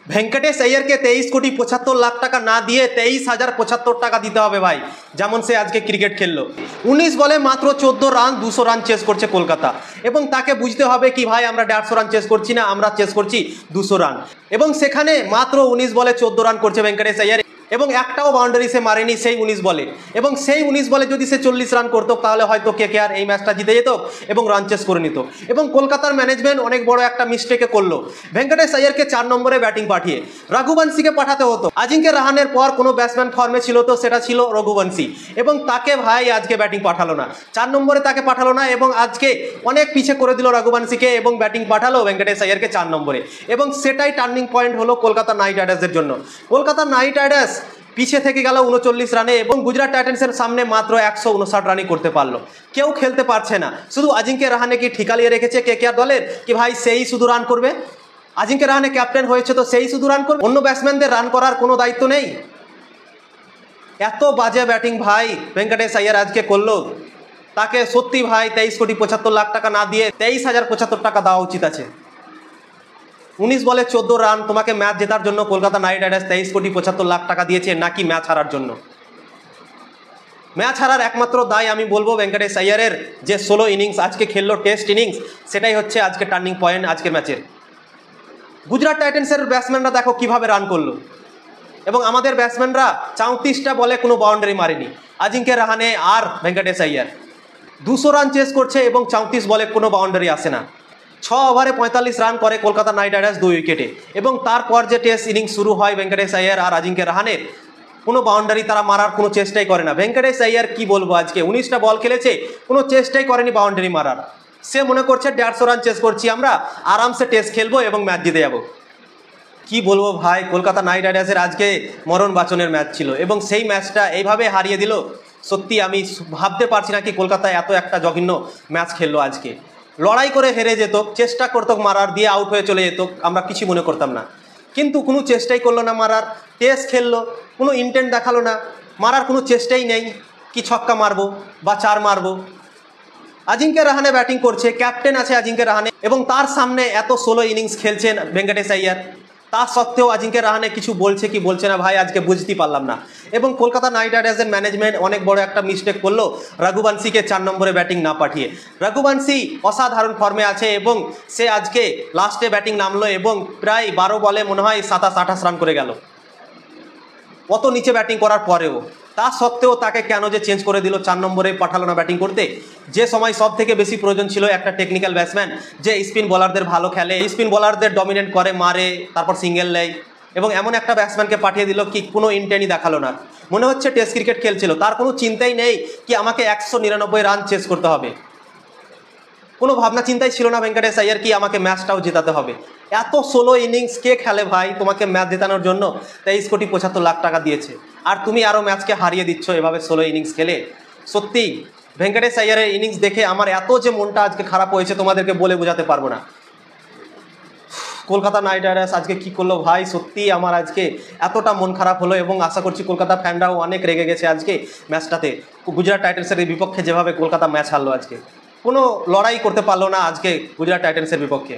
ভেঙ্কটেশ আইয়ারকে 23,75,00,000 টাকা না দিয়ে 23,075 টাকা দিতে হবে ভাই, যেমন সে আজকে ক্রিকেট খেললো। 19 বলে মাত্র 14 রান, 200 রান চেস করছে কলকাতা, এবং তাকে বুঝতে হবে কি ভাই আমরা 150 রান চেস করছি না, আমরা চেস করছি 200 রান। এবং সেখানে মাত্র 19 বলে 14 রান করছে ভেঙ্কটেশ আইয়ার, এবং একটাও বাউন্ডারি সে মারেনি সেই 19 বলে। এবং সেই 19 বলে যদি সে 40 রান করতো তাহলে হয়তো কেকেআর এই ম্যাচটা জিতে যেত এবং রান চেস করে নিত। এবং কলকাতার ম্যানেজমেন্ট অনেক বড় একটা মিস্টেকে করলো, ভেঙ্কটেশ আইয়ারকে 4 নম্বরে ব্যাটিং পাঠিয়ে রঘুবংশীকে পাঠাতে হতো। আজিঙ্কে রাহানের পর কোনো ব্যাটসম্যান ফর্মে ছিল তো সেটা ছিল রঘুবংশী, এবং তাকে ভাই আজকে ব্যাটিং পাঠালো না, 4 নম্বরে তাকে পাঠালো না, এবং আজকে অনেক পিছিয়ে করে দিল রঘুবংশীকে এবং ব্যাটিং পাঠালো ভেঙ্কটেশ আইয়ারকে 4 নম্বরে। এবং সেটাই টার্নিং পয়েন্ট হলো কলকাতা নাইট রাইডার্সের জন্য। কলকাতা নাইট রাইডার্স পিছিয়ে থেকে গেল 39 রানে, এবং গুজরাট টাইটান্সের সামনে মাত্র 159 রানই করতে পারলো। কেউ খেলতে পারছে না, শুধু আজিঙ্কে রাহানে কি ঠিকালিয়ে রেখেছে কেকেআর দলের কি ভাই সেই শুধু রান করবে? আজিঙ্কে রাহানে ক্যাপ্টেন হয়েছে তো সেই শুধু রান করবে, অন্য ব্যাটসম্যানদের রান করার কোনো দায়িত্ব নেই? এত বাজে ব্যাটিং ভাই ভেঙ্কটেশ আইয়ার আজকে করলো, তাকে সত্যি ভাই 23,75,00,000 টাকা না দিয়ে 23,075 টাকা দেওয়া উচিত আছে। 19 বলে 14 রান, তোমাকে ম্যাচ জেতার জন্য কলকাতা নাইট রাইডার্স 23,75,00,000 টাকা দিয়েছে নাকি ম্যাচ হারার জন্য? ম্যাচ হারার একমাত্র দায় আমি বলবো ভেঙ্কটেশ আইয়ারের যে 16 ইনিংস আজকে খেললো, টেস্ট ইনিংস, সেটাই হচ্ছে আজকে টার্নিং পয়েন্ট আজকের ম্যাচের। গুজরাট টাইটান্সের ব্যাটসম্যানরা দেখো কিভাবে রান করলো, এবং আমাদের ব্যাটসম্যানরা 34টা বলে কোনো বাউন্ডারি মারেনি। আজিঙ্কে রাহানে আর ভেঙ্কটেশ আইয়ার 200 রান চেস করছে এবং 34 বলে কোনো বাউন্ডারি আসে না। 6 ওভারে 45 রান করে কলকাতা নাইট রাইডার্স 2 উইকেটে, এবং তারপর যে টেস্ট ইনিংস শুরু হয় ভেঙ্কটেশ আইয়ার আর আজিঙ্কে রাহানের, কোনো বাউন্ডারি তারা মারার কোনো চেষ্টাই করে না। ভেঙ্কটেশ আইয়ার কি বলবো, আজকে 19টা বল খেলেছে, কোনো চেষ্টাই করেনি বাউন্ডারি মারার। সে মনে করছে 150 রান চেস করছি আমরা, আরামসে টেস্ট খেলবো এবং ম্যাচ জিতে যাবো। কি বলবো ভাই, কলকাতা নাইট রাইডার্সের আজকে মরণ বাঁচনের ম্যাচ ছিল, এবং সেই ম্যাচটা এইভাবে হারিয়ে দিল। সত্যি আমি ভাবতে পারছি না কি কলকাতা এত একটা জঘন্য ম্যাচ খেললো আজকে। লড়াই করে হেরে যেত, চেষ্টা করতো মারার, দিয়ে আউট হয়ে চলে যেত, আমরা কিছু মনে করতাম না, কিন্তু কোনো চেষ্টাই করলো না মারার। টেস্ট খেললো, কোনো ইন্টেন্ট দেখালো না, মারার কোনো চেষ্টাই নেই কি ছক্কা মারবো বা 4 মারবো। আজিঙ্কে রাহানে ব্যাটিং করছে, ক্যাপ্টেন আছে আজিঙ্কে রাহানে, এবং তার সামনে এত 16 ইনিংস খেলছেন ভেঙ্কটেশ আইয়ার, তা সত্ত্বেও আজিঙ্কে রাহানে কিছু বলছে কি বলছে না ভাই আজকে বুঝতেই পারলাম না। এবং কলকাতা নাইট রাইডার্সের ম্যানেজমেন্ট অনেক বড় একটা মিস্টেক করলো রঘুবংশীকে 4 নম্বরে ব্যাটিং না পাঠিয়ে। রঘুবংশী অসাধারণ ফর্মে আছে, এবং সে আজকে লাস্টে ব্যাটিং নামলো এবং প্রায় 12 বলে মনে হয় 27-28 রান করে গেল, অত নিচে ব্যাটিং করার পরেও। তা সত্ত্বেও তাকে কেন যে চেঞ্জ করে দিল, 4 নম্বরে পাঠালো না ব্যাটিং করতে, যে সময় সব থেকে বেশি প্রয়োজন ছিল একটা টেকনিক্যাল ব্যাটসম্যান যে স্পিন বোলারদের ভালো খেলে, স্পিন বোলারদের ডমিনেট করে, মারে, তারপর সিঙ্গেল নেয়, এবং এমন একটা ব্যাটসম্যানকে পাঠিয়ে দিল কি কোনো ইন্টেনই দেখালো না। মনে হচ্ছে টেস্ট ক্রিকেট খেলছিল, তার কোনো চিন্তাই নেই কি আমাকে 199 রান চেস করতে হবে, কোনো ভাবনা চিন্তাই ছিল না ভেঙ্কটেশ আইয়ার কি আমাকে ম্যাচটাও জেতাতে হবে। এত 16 ইনিংস কে খেলে ভাই? তোমাকে ম্যাচ জেতানোর জন্য 23,75,00,000 টাকা দিয়েছে, আর তুমি আরও ম্যাচকে হারিয়ে দিচ্ছ এভাবে 16 ইনিংস খেলে। সত্যি ভেঙ্কটেশ আইয়ারের ইনিংস দেখে আমার এত যে মনটা আজকে খারাপ হয়েছে তোমাদেরকে বলে বোঝাতে পারবো না। কলকাতা নাইট রাইডার্স আজকে কী করলো ভাই, সত্যি আমার আজকে এতটা মন খারাপ হলো, এবং আশা করছি কলকাতা ফ্যানরাও অনেক রেগে গেছে আজকে ম্যাচটাতে। গুজরাট টাইটান্সের বিপক্ষে যেভাবে কলকাতা ম্যাচ হারলো আজকে, কোনো লড়াই করতে পারলো না আজকে গুজরাট টাইটান্সের বিপক্ষে।